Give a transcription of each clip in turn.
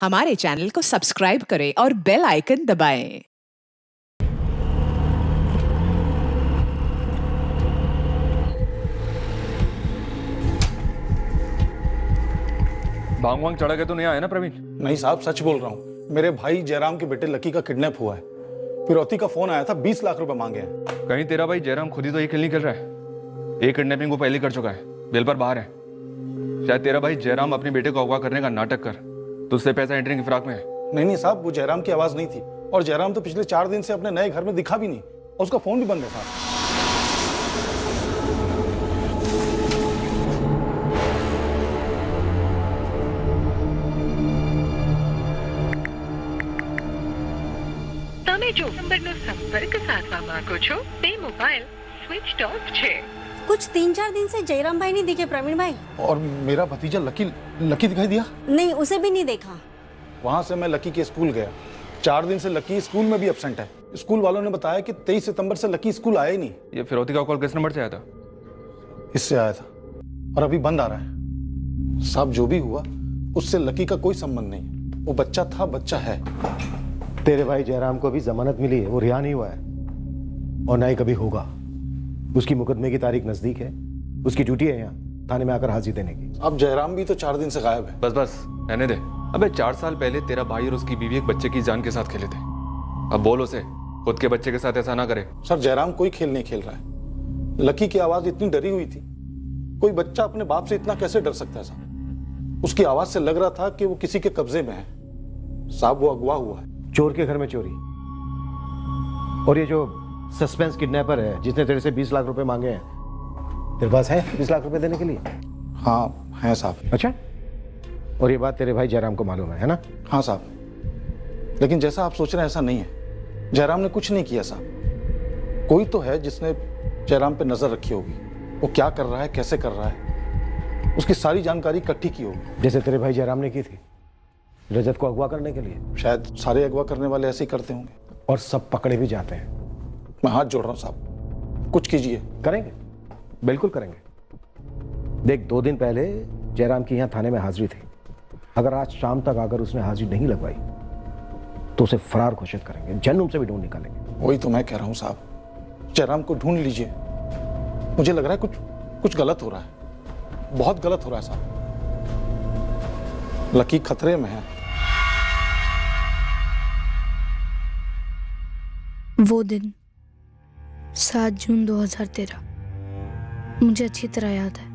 हमारे चैनल को सब्सक्राइब करें और बेल आइकन दबाएं। भांग वांग चढ़ा के तो नहीं आया ना प्रवीण? नहीं साहब, सच बोल रहा हूँ। मेरे भाई जयराम के बेटे लकी का किडनैप हुआ है। फिरौती का फोन आया था, 20 लाख रुपए मांगे हैं। कहीं तेरा भाई जयराम खुद ही तो ये खेल नहीं खेल रहा है? एक किडनैपिंग वो पहले कर चुका है, बेल पर बाहर है। शायद तेरा भाई जयराम अपने बेटे को अगवा करने का नाटक कर तो उससे पैसा एंट्रिंग की फिराक में है। नहीं साहब, वो जयराम की आवाज नहीं थी। और जयराम तो पिछले 4 दिन से अपने नए घर में दिखा भी नहीं, और उसका फोन भी बंद है साहब। તમે જો નંબરનો સંપર્ક સાધવા માંગો છો તે મોબાઈલ સ્વિચ ઓફ છે। कुछ 3-4 दिन से जयराम भाई नहीं दिखे प्रवीण भाई। और मेरा भतीजा लकी दिखाई दिया? नहीं, उसे भी नहीं देखा। वहां से मैं लकी के स्कूल गया। 4 दिन से लकी स्कूल में भी एब्सेंट है। स्कूल वालों ने बताया कि 23 सितंबर से लकी स्कूल आया ही नहीं। ये फिरौती का कॉल किस नंबर से आया था? इससे आया था और अभी बंद आ रहा है। साहब, जो भी हुआ उससे लकी का कोई संबंध नहीं। वो बच्चा था, बच्चा है। तेरे भाई जयराम को भी जमानत मिली है, वो रिहा नहीं हुआ है और ना ही कभी होगा। उसकी मुकदमे की तारीख नजदीक है। उसकी ड्यूटी है यहाँ थाने में आकर हाजिर देने की। अब जयराम भी तो 4 दिन से गायब है। बस रहने दे। अबे 4 साल पहले तेरा भाई और उसकी बीवी एक बच्चे की जान के साथ खेले थे। अब बोल उसे खुद के बच्चे के साथ ऐसा ना करे। सर, जयराम कोई खेल नहीं खेल रहा है। लकी की आवाज इतनी डरी हुई थी। कोई बच्चा अपने बाप से इतना कैसे डर सकता है साहब? उसकी आवाज से लग रहा था कि वो किसी के कब्जे में है। साहब, वो अगवा हुआ है। चोर के घर में चोरी। और ये जो सस्पेंस किडनैपर है जिसने तेरे से 20 लाख रुपए मांगे हैं, तेरे पास है 20 लाख रुपए देने के लिए? हाँ है साहब। अच्छा, और ये बात तेरे भाई जयराम को मालूम है ना? हाँ साहब, लेकिन जैसा आप सोच रहे हैं ऐसा नहीं है। जयराम ने कुछ नहीं किया साहब। कोई तो है जिसने जयराम पे नजर रखी होगी। वो क्या कर रहा है, कैसे कर रहा है, उसकी सारी जानकारी इकट्ठी की होगी। जैसे तेरे भाई जयराम ने की थी रजत को अगवा करने के लिए। शायद सारे अगवा करने वाले ऐसे ही करते होंगे। और सब पकड़े भी जाते हैं। मैं हाथ जोड़ रहा हूँ साहब, कुछ कीजिए। करेंगे, बिल्कुल करेंगे। देख, 2 दिन पहले जयराम की यहाँ थाने में हाजिरी थी। अगर आज शाम तक अगर उसने हाजिरी नहीं लगवाई तो उसे फरार घोषित करेंगे, जन्म से भी ढूंढ निकालेंगे। वही तो मैं कह रहा हूँ साहब, जयराम को ढूंढ लीजिए। मुझे लग रहा है कुछ गलत हो रहा है, बहुत गलत हो रहा है साहब। लकी खतरे में है। वो दिन 7 जून 2013 मुझे अच्छी तरह याद है।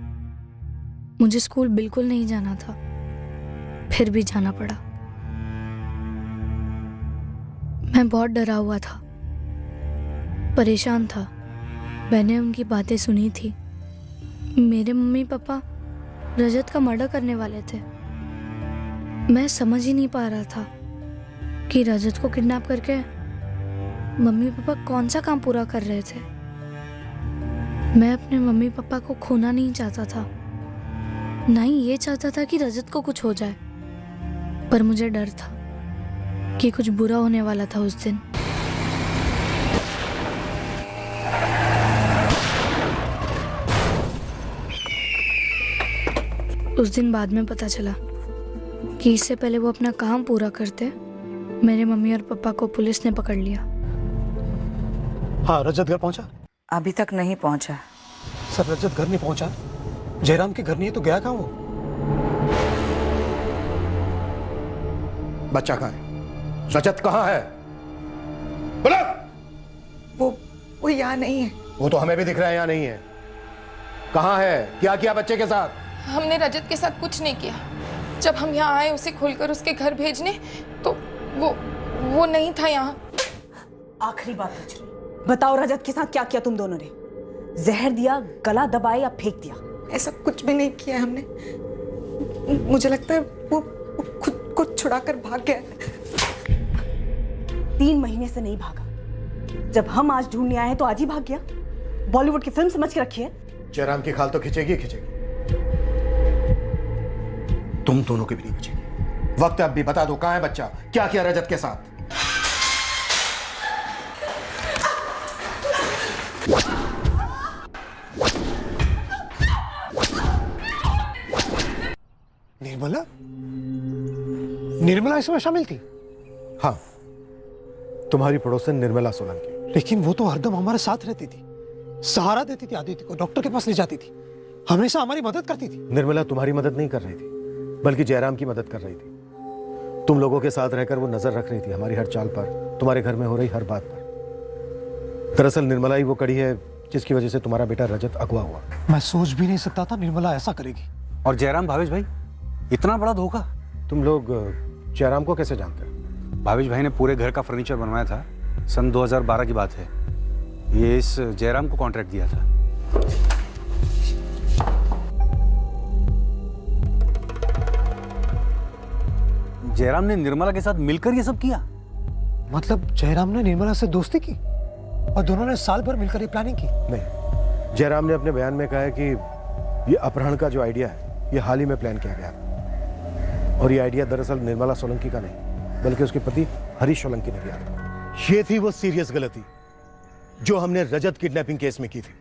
मुझे स्कूल बिल्कुल नहीं जाना था, फिर भी जाना पड़ा। मैं बहुत डरा हुआ था, परेशान था। मैंने उनकी बातें सुनी थी। मेरे मम्मी पापा रजत का मर्डर करने वाले थे। मैं समझ ही नहीं पा रहा था कि रजत को किडनैप करके मम्मी पापा कौन सा काम पूरा कर रहे थे। मैं अपने मम्मी पापा को खोना नहीं चाहता था, ना ही ये चाहता था कि रजत को कुछ हो जाए। पर मुझे डर था कि कुछ बुरा होने वाला था उस दिन। उस दिन बाद में पता चला कि इससे पहले वो अपना काम पूरा करते मेरे मम्मी और पापा को पुलिस ने पकड़ लिया। हाँ, रजत घर पहुंचा? अभी तक नहीं पहुंचा। सर, रजत घर नहीं पहुंचा? जयराम के घर नहीं है तो गया कहाँ वो? बच्चा कहाँ है? रजत कहाँ है? बोलो। वो यहाँ नहीं है। वो तो हमें भी दिख रहा है यहाँ नहीं है। कहाँ है? क्या किया बच्चे के साथ? हमने रजत के साथ कुछ नहीं किया। जब हम यहाँ आए उसे खोलकर उसके घर भेजने तो वो नहीं था यहाँ। आखिरी बात पूछ रही, बताओ रजत के साथ क्या किया तुम दोनों ने? जहर दिया, गला दबाया या फेंक दिया? ऐसा कुछ भी नहीं किया हमने। मुझे लगता है वो खुद को छुड़ाकर भाग गया। 3 महीने से नहीं भागा। जब हम आज ढूंढने आए तो आज ही भाग गया। बॉलीवुड की फिल्म समझ के रखी है। जयराम की खाल तो खिंचेगी। तुम दोनों की भी नहीं बचेगी। वक्त अब भी बता दो, कहां है बच्चा? क्या किया रजत के साथ? निर्मला, निर्मला इसमें शामिल थी? हाँ, तुम्हारी पड़ोसन निर्मला सोलंकी। लेकिन वो तो हरदम हमारे साथ रहती थी, सहारा देती थी आदित्य को, डॉक्टर के पास ले जाती थी, हमेशा हमारी मदद करती थी। निर्मला तुम्हारी मदद नहीं कर रही थी, बल्कि जयराम की मदद कर रही थी। तुम लोगों के साथ रहकर वो नजर रख रही थी हमारी हर चाल पर, तुम्हारे घर में हो रही हर बात पर। दरअसल निर्मला ही वो कड़ी है जिसकी वजह से तुम्हारा बेटा रजत अगवा हुआ। मैं सोच भी नहीं सकता था निर्मला ऐसा करेगी। और जयराम, भावेश भाई, इतना बड़ा धोखा। तुम लोग जयराम को कैसे जानते हो? भावेश भाई ने पूरे घर का फर्नीचर बनवाया था, सन 2012 की बात है। ये इस जयराम को कॉन्ट्रैक्ट दिया था। जयराम ने निर्मला के साथ मिलकर ये सब किया? मतलब जयराम ने निर्मला से दोस्ती की और दोनों ने साल भर मिलकर ये प्लानिंग की? नहीं, जयराम ने अपने बयान में कहा है कि ये अपहरण का जो आइडिया है ये हाल ही में प्लान किया गया था। और ये आइडिया दरअसल निर्मला सोलंकी का नहीं, बल्कि उसके पति हरीश सोलंकी ने दिया था। ये थी वो सीरियस गलती जो हमने रजत किडनैपिंग केस में की थी।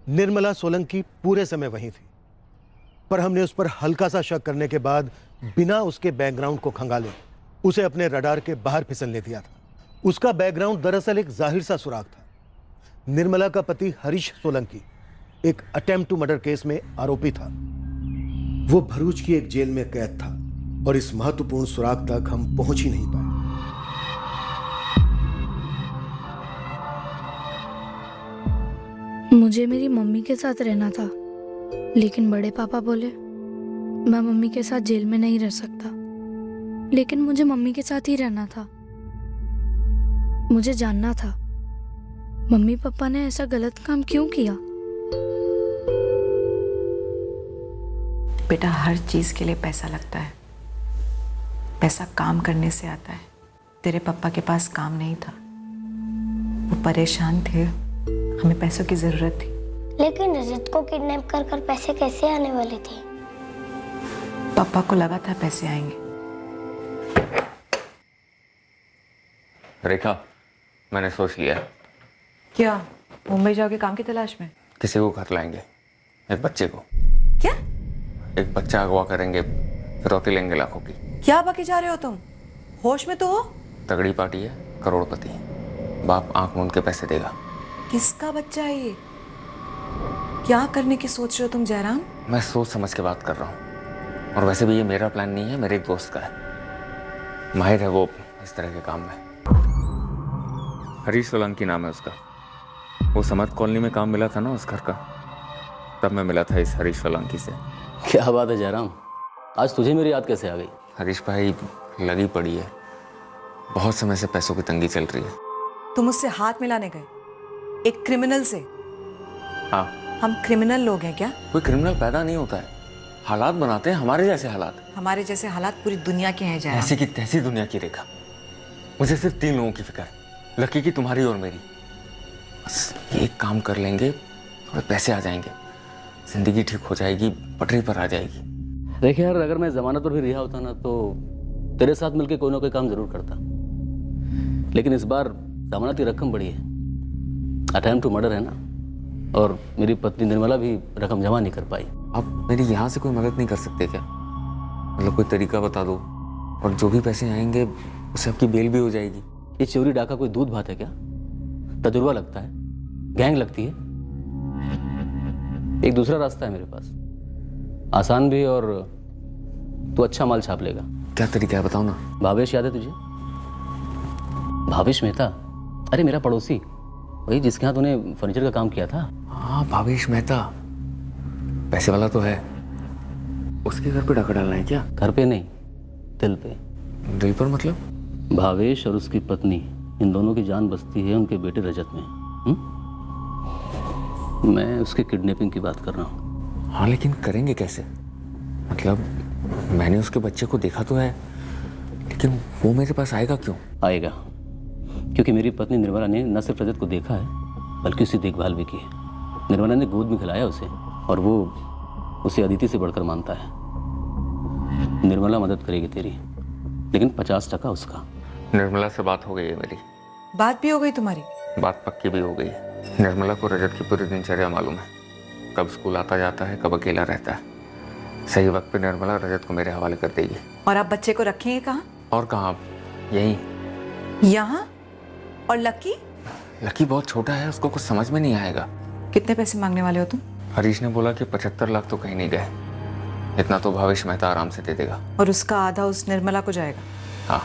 निर्मला सोलंकी पूरे समय वहीं थी, पर हमने उस पर हल्का सा शक करने के बाद बिना उसके बैकग्राउंड को खंगाले उसे अपने रडार के बाहर फिसलने दिया था। उसका बैकग्राउंड दरअसल एक जाहिर सा सुराग था। निर्मला का पति हरीश सोलंकी एक अटेम्प्ट टू मर्डर केस में आरोपी था। वो भरूच की एक जेल में कैद था और इस महत्वपूर्ण सुराग तक हम पहुंच ही नहीं पाए। मुझे मेरी मम्मी के साथ रहना था, लेकिन बड़े पापा बोले मैं मम्मी के साथ जेल में नहीं रह सकता। लेकिन मुझे मम्मी के साथ ही रहना था। मुझे जानना था मम्मी पापा ने ऐसा गलत काम क्यों किया। बेटा, हर चीज के लिए पैसा लगता है। पैसा काम करने से आता है। तेरे पापा के पास काम नहीं था, वो परेशान थे, हमें पैसों की जरूरत थी। लेकिन रजत को किडनैप कर कर पैसे कैसे आने वाले थे? पापा को लगा था पैसे आएंगे। रेखा, मैंने सोच लिया। क्या? मुंबई जाओगे काम की तलाश में? किसी को घर लाएंगे, एक बच्चे को। क्या? एक बच्चा अगवा करेंगे, फिरौती लेंगे लाखों की। क्या बाकी जा रहे हो तुम? होश में तो हो? तगड़ी पार्टी है, करोड़पति। बाप आंख मूंद के पैसे देगा। किसका बच्चा है ये? क्या करने की सोच रहे हो तुम जयराम? मैं सोच समझ के बात कर रहा हूँ। और वैसे भी ये मेरा प्लान नहीं है, मेरे एक दोस्त का है। माहिर है वो इस तरह के काम में। हरीश सोलंकी नाम है उसका। वो समत कॉलोनी में काम मिला था ना उस घर का, तब मैं मिला था इस हरीश सोलंकी से। क्या बात है जयराम, आज तुझे मेरी याद कैसे आ गई? हरीश भाई, लगी पड़ी है, बहुत समय से पैसों की तंगी चल रही है। तुम उससे हाथ मिलाने गए, एक क्रिमिनल से? हाँ। हम क्रिमिनल लोग हैं क्या? कोई क्रिमिनल पैदा नहीं होता है, हालात बनाते हैं, हमारे जैसे हालात। हमारे जैसे हालात पूरी दुनिया के हैं जयराम। ऐसी की तैसी दुनिया की रेखा। मुझे सिर्फ 3 लोगों की फिक्र, लकी की, तुम्हारी और मेरी। बस एक काम कर लेंगे, थोड़े पैसे आ जाएंगे, जिंदगी ठीक हो जाएगी, पटरी पर आ जाएगी। देखिए यार, अगर मैं जमानत पर भी रिहा होता ना तो तेरे साथ मिलकर कोई ना कोई काम जरूर करता। लेकिन इस बार जमानत की रकम बड़ी है, अटेम्प्ट टू मर्डर है ना, और मेरी पत्नी निर्मला भी रकम जमा नहीं कर पाई। आप मेरी यहाँ से कोई मदद नहीं कर सकते क्या? मतलब कोई तरीका बता दो, और जो भी पैसे आएंगे उससे आपकी बेल भी हो जाएगी। ये चोरी डाका कोई दूध भात है क्या? तजुर्बा लगता है, गैंग लगती है। एक दूसरा रास्ता है मेरे पास, आसान भी, और तू अच्छा माल छाप लेगा। क्या तरीका है बताओ ना। भावेश याद है तुझे? भावेश मेहता, अरे मेरा पड़ोसी, वही जिसके यहाँ तूने फर्नीचर का काम किया था। हाँ, भावेश मेहता, पैसे वाला तो है। उसके घर पे डाका डालना है क्या? घर पे नहीं, दिल पे। दिल पर मतलब? भावेश और उसकी पत्नी, इन दोनों की जान बसती है उनके बेटे रजत में। मैं उसके किडनैपिंग की बात कर रहा हूँ। हाँ, लेकिन करेंगे कैसे? मतलब मैंने उसके बच्चे को देखा तो है, लेकिन वो मेरे पास आएगा क्यों? आएगा क्योंकि मेरी पत्नी निर्मला ने न सिर्फ रजत को देखा है, बल्कि उसकी देखभाल भी की है। निर्मला ने गोद में खिलाया उसे, और वो उसे अदिति से बढ़कर मानता है। निर्मला मदद करेगी तेरी, लेकिन 50% उसका। निर्मला से बात हो गई है मेरी। बात भी हो गई तुम्हारी? बात पक्की भी हो गई है। निर्मला को रजत की पूरी दिनचर्या मालूम है, कब स्कूल आता जाता है, कब अकेला रहता है। सही वक्त पे निर्मला रजत को मेरे हवाले कर देगी। और आप बच्चे को रखेंगे कहाँ? और कहाँ? यहीं। यहाँ? और लकी? लकी बहुत छोटा है, उसको कुछ समझ में नहीं आएगा। कितने पैसे मांगने वाले हो तुम? हरीश ने बोला कि 75 लाख तो कहीं नहीं गए, इतना तो भावेश मेहता आराम से दे देगा। और उसका आधा उस निर्मला को जाएगा? हाँ,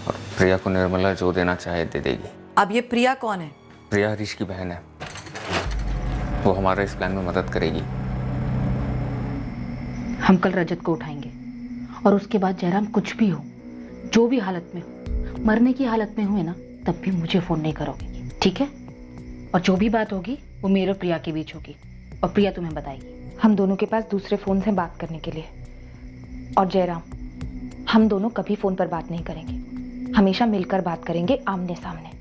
और प्रिया को निर्मला जो देना चाहे दे देगी। अब ये प्रिया कौन है? प्रिया हरीश की बहन है, वो हमारे इस प्लान में मदद करेगी। हम कल रजत को उठाएंगे और उसके बाद जयराम कुछ भी हो, जो भी हालत में हो, मरने की हालत में हुए ना, तब भी मुझे फोन नहीं करोगे, ठीक है? और जो भी बात होगी वो मेरे और प्रिया के बीच होगी, और प्रिया तुम्हें बताएगी। हम दोनों के पास दूसरे फोन से बात करने के लिए। और जयराम, हम दोनों कभी फोन पर बात नहीं करेंगे, हमेशा मिलकर बात करेंगे, आमने सामने।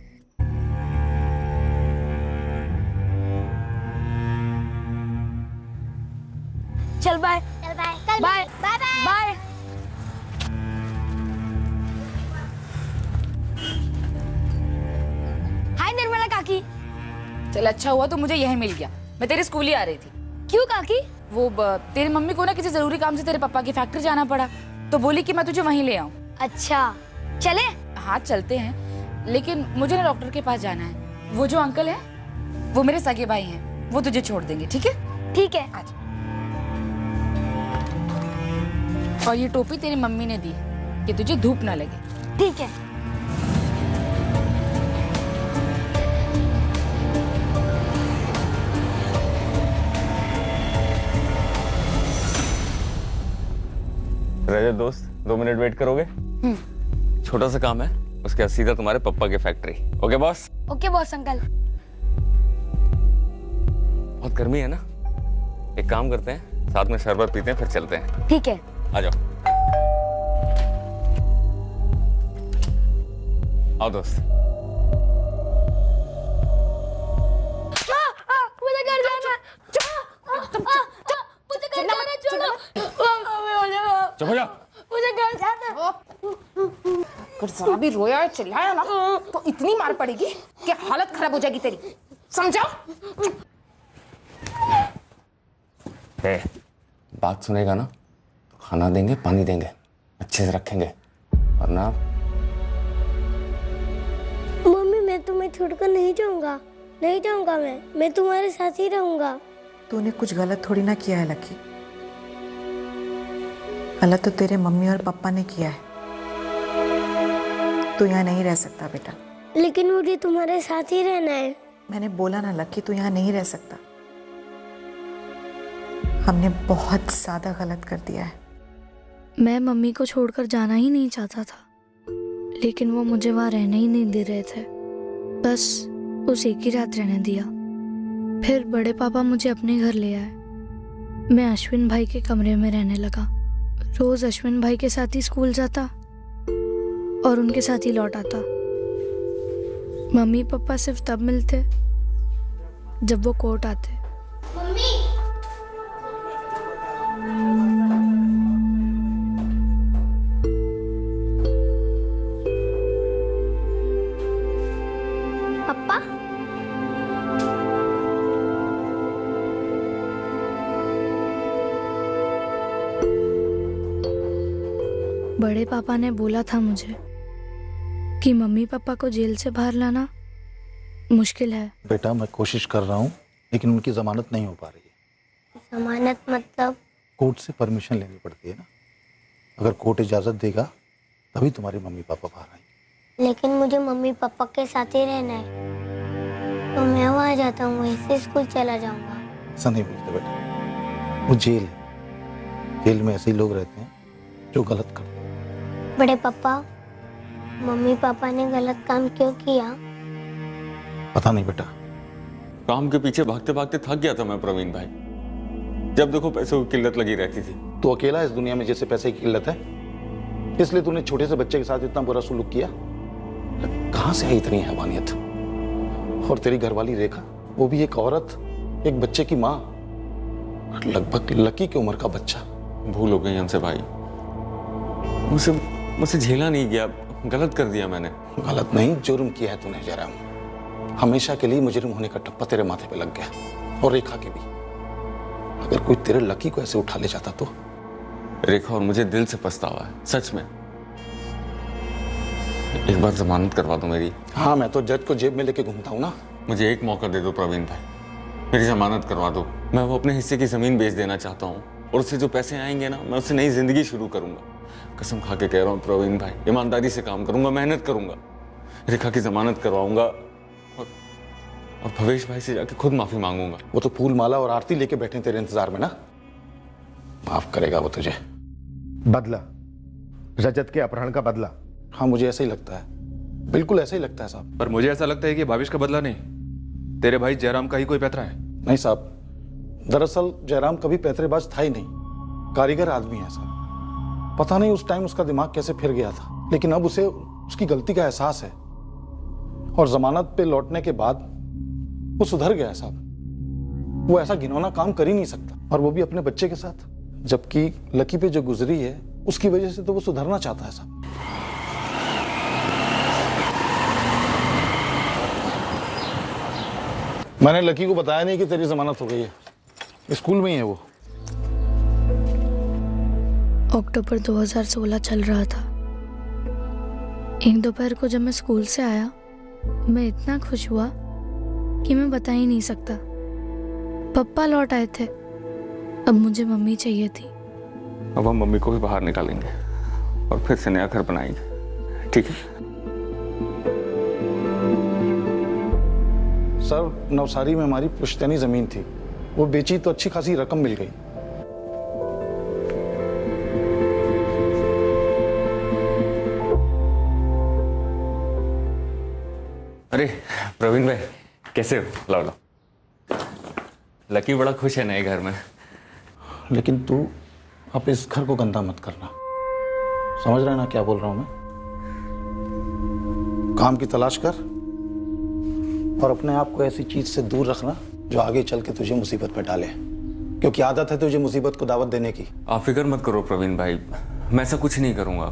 चल बाय। चल bye. Bye bye bye. Hi Nirmala काकी। चल अच्छा हुआ तो मुझे यही मिल गया, मैं तेरे स्कूल ही आ रही थी। क्यों काकी? वो तेरी मम्मी को ना किसी जरूरी काम से तेरे पापा की फैक्ट्री जाना पड़ा, तो बोली कि मैं तुझे वहीं ले आऊं। अच्छा चले? हाँ चलते हैं, लेकिन मुझे ना डॉक्टर के पास जाना है। वो जो अंकल हैं वो मेरे सगे भाई हैं, वो तुझे छोड़ देंगे, ठीक है? ठीक है। आज। और ये टोपी तेरी मम्मी ने दी कि तुझे धूप ना लगे। ठीक है। रजत दोस्त, 2 मिनट वेट करोगे? छोटा सा काम है, उसके बाद सीधा तुम्हारे पापा की factory. Okay boss? Okay boss uncle. बहुत गर्मी है ना, एक काम करते हैं, साथ में शरबत पीते हैं, फिर चलते हैं। ठीक है। आ जाओ। आओ दोस्त। मुझे घर जाना है। मुझे घर जाना है, छोड़ो। चुप हो जा। मुझे घर जाना है। अगर जरा भी रोया और चिल्लाया ना तो इतनी मार पड़ेगी कि हालत खराब हो जाएगी तेरी, समझा? बात सुनेगा ना तो खाना देंगे, पानी देंगे, अच्छे से रखेंगे, वरना। मम्मी मैं तुम्हें छोड़कर नहीं जाऊंगा, नहीं जाऊंगा। मैं तुम्हारे साथ ही रहूंगा। तूने कुछ गलत थोड़ी ना किया है लकी, गलत तो तेरे मम्मी और पापा ने किया है। तू यहाँ नहीं रह सकता बेटा। लेकिन मुझे तुम्हारे साथ ही रहना है। मैंने बोला ना लकी, तू यहाँ नहीं रह सकता। हमने बहुत ज्यादा गलत कर दिया है। मैं मम्मी को छोड़कर जाना ही नहीं चाहता था, लेकिन वो मुझे वहाँ रहने ही नहीं दे रहे थे। बस उस एक ही रात रहने दिया। फिर बड़े पापा मुझे अपने घर ले आए। मैं अश्विन भाई के कमरे में रहने लगा। रोज अश्विन भाई के साथ ही स्कूल जाता और उनके साथ ही लौट आता। मम्मी पापा सिर्फ तब मिलते जब वो कोर्ट आते। मम्मी पापा बड़े पापा ने बोला था मुझे कि मम्मी पापा को जेल से बाहर लाना मुश्किल है। बेटा मैं कोशिश कर रहा हूँ, लेकिन उनकी जमानत नहीं हो पा रही है। जमानत मतलब? कोर्ट से परमिशन लेनी पड़ती है ना। अगर कोर्ट इजाजत देगा तभी तुम्हारे मम्मी पापा बाहर आएंगे। लेकिन मुझे मम्मी पापा के साथ ही रहना है, तो मैं वहाँ जाता हूँ, वहीं से स्कूल चला जाऊंगा। ऐसा नहीं बोलते बेटा, वो जेल है, जेल में ऐसे ही लोग रहते हैं जो गलत करते हैं। बड़े पापा, मम्मी पापा ने गलत काम क्यों किया? पता नहीं बेटा। काम के पीछे भागते भागते थक गया था मैं प्रवीण भाई। जब देखो पैसों की किल्लत लगी रहती थी। तू अकेला इस दुनिया में जैसे पैसे की किल्लत है, इसलिए तूने छोटे से बच्चे के साथ इतना बुरा सलूक किया। कहां से आई इतनी हैवानियत? और तेरी घरवाली रेखा, वो भी एक औरत, एक बच्चे की माँ, लगभग लकी की उम्र का बच्चा। भूल हो गई हमसे भाई, मुझसे झेला नहीं गया, गलत कर दिया मैंने। गलत नहीं, जुर्म किया है तूने जयराम। हमेशा के लिए मुजरिम होने का टप्पा तेरे माथे पे लग गया, और रेखा के भी। अगर कोई तेरे लकी को ऐसे उठा ले जाता तो। रेखा और मुझे दिल से पछतावा है, सच में। एक बार जमानत करवा दो मेरी। हाँ, मैं तो जज को जेब में लेके घूमता हूँ ना। मुझे एक मौका दे दो प्रवीण भाई, मेरी जमानत करवा दो। मैं वो अपने हिस्से की जमीन बेच देना चाहता हूँ और उससे जो पैसे आएंगे ना, मैं उससे नई जिंदगी शुरू करूंगा। कसम खा के कह रहा हूँ प्रवीण भाई, ईमानदारी से काम करूंगा, मेहनत करूंगा, रेखा की जमानत करवाऊंगा और भवेश भाई से जाके खुद माफी मांगूंगा। वो तो फूल माला और आरती लेके बैठे तेरे इंतजार में ना। माफ करेगा वो तुझे। बदला, रजत के अपहरण का बदला। हाँ, मुझे ऐसा ही लगता है, बिल्कुल ऐसा ही लगता है साहब। पर मुझे ऐसा लगता है कि भावेश का बदला नहीं, तेरे भाई जयराम का ही कोई पैतरा है। नहीं साहब, दरअसल जयराम कभी पैतरेबाज था ही नहीं, कारीगर आदमी है साहब। पता नहीं उस टाइम उसका दिमाग कैसे फिर गया था, लेकिन अब उसे उसकी गलती का एहसास है और जमानत पे लौटने के बाद वो सुधर गया है साहब। वो ऐसा घिनौना काम कर ही नहीं सकता, और वो भी अपने बच्चे के साथ। जबकि लकी पे जो गुजरी है उसकी वजह से तो वो सुधरना चाहता है साहब। मैंने लकी को बताया नहीं कि तेरी जमानत हो गई है, स्कूल में ही है वो। अक्टूबर 2016 चल रहा था। एक दोपहर को जब मैं स्कूल से आया, मैं इतना खुश हुआ कि मैं बता ही नहीं सकता। पप्पा लौट आए थे, अब मुझे मम्मी चाहिए थी। अब हम मम्मी को भी बाहर निकालेंगे और फिर से नया घर बनाएंगे, ठीक है? सर, नवसारी में हमारी पुश्तैनी जमीन थी, वो बेची तो अच्छी खासी रकम मिल गई। अरे प्रवीण भाई, कैसे हो? लाओ लाओ। लकी बड़ा खुश है नए घर में। लेकिन तू अब इस घर को गंदा मत करना, समझ रहा है ना क्या बोल रहा हूं मैं? काम की तलाश कर और अपने आप को ऐसी चीज से दूर रखना जो आगे चल के तुझे मुसीबत में डाले, क्योंकि आदत है तुझे मुसीबत को दावत देने की। आप फिक्र मत करो प्रवीण भाई, मैं ऐसा कुछ नहीं करूंगा।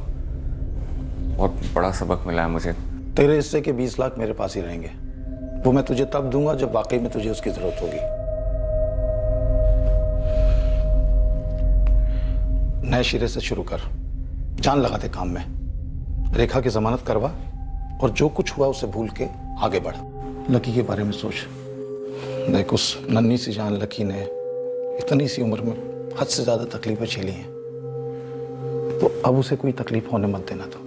बहुत बड़ा सबक मिला है मुझे। तेरे हिस्से के 20 लाख मेरे पास ही रहेंगे, वो मैं तुझे तब दूंगा जब वाकई में तुझे उसकी जरूरत होगी। नए सिरे से शुरू कर, जान लगा दे काम में, रेखा की जमानत करवा और जो कुछ हुआ उसे भूल के आगे बढ़। लकी के बारे में सोच। देख, उस नन्ही सी जान लकी ने इतनी सी उम्र में हद से ज्यादा तकलीफें झेली हैं, तो अब उसे कोई तकलीफ होने मत देना। तो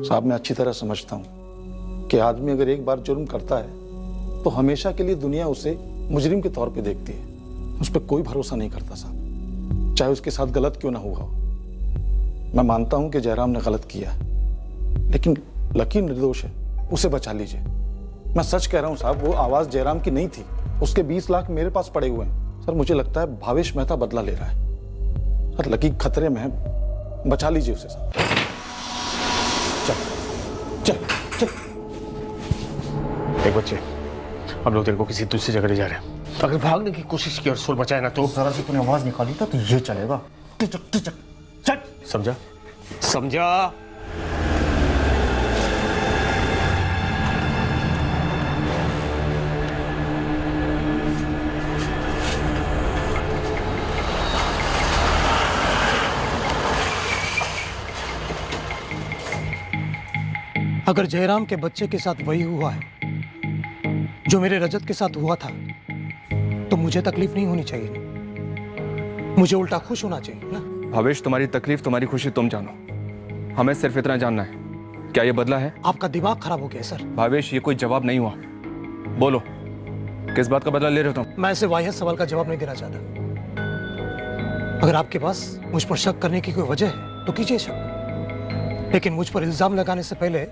साहब, मैं अच्छी तरह समझता हूं कि आदमी अगर एक बार जुर्म करता है तो हमेशा के लिए दुनिया उसे मुजरिम के तौर पे देखती है, उस पर कोई भरोसा नहीं करता साहब, चाहे उसके साथ गलत क्यों ना हुआ हो। मैं मानता हूं कि जयराम ने गलत किया, लेकिन लकी निर्दोष है, उसे बचा लीजिए। मैं सच कह रहा हूं साहब, वो आवाज जयराम की नहीं थी, उसके 20 लाख मेरे पास पड़े हुए हैं। सर, मुझे लगता है भावेश मेहता बदला ले रहा है। सर, लकी खतरे में है, बचा लीजिए उसे सर। चल चल चल। एक बच्चे, हम लोग तेरे को किसी दूसरी जगह ले जा रहे हैं। अगर भागने की कोशिश की और शोर मचाए ना तो जरा से तूने आवाज निकाली तो ये चलेगा। टिचक टिचक चल। समझा? समझा? अगर जयराम के बच्चे के साथ वही हुआ है जो मेरे रजत के साथ हुआ था, तो मुझे तकलीफ नहीं होनी चाहिए, मुझे उल्टा खुश होना चाहिए ना। भावेश, तुम्हारी तकलीफ तुम्हारी खुशी तुम जानो, हमें सिर्फ इतना जानना है, क्या ये बदला है? आपका दिमाग खराब हो गया सर। भावेश, ये कोई जवाब नहीं हुआ, बोलो किस बात का बदला ले रहे हो तुम? मैं ऐसे वाहियात सवाल का जवाब नहीं देना चाहता। अगर आपके पास मुझ पर शक करने की कोई वजह है तो कीजिए शक, लेकिन मुझ पर इल्जाम लगाने से पहले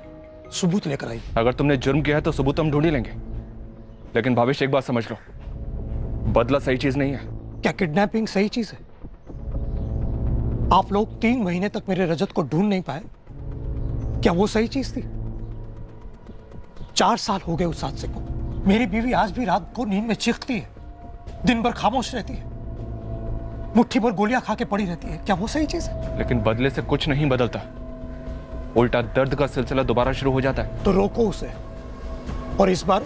सबूत लेकर आइए। अगर तुमने जुर्म किया है तो सबूत हम ढूंढ ही लेंगे, लेकिन भावेश एक बात समझ लो, बदला सही चीज नहीं है। क्या किडनैपिंग सही चीज है? आप लोग 3 महीने तक मेरे रजत को ढूंढ नहीं पाए, क्या वो सही चीज थी? 4 साल हो गए उस हादसे को। मेरी बीवी आज भी रात को नींद में चीखती है, दिन भर खामोश रहती है, मुट्ठी भर गोलियां खा के पड़ी रहती है, क्या वो सही चीज है? लेकिन बदले से कुछ नहीं बदलता, उल्टा दर्द का सिलसिला दोबारा शुरू हो जाता है। तो रोको उसे, और इस बार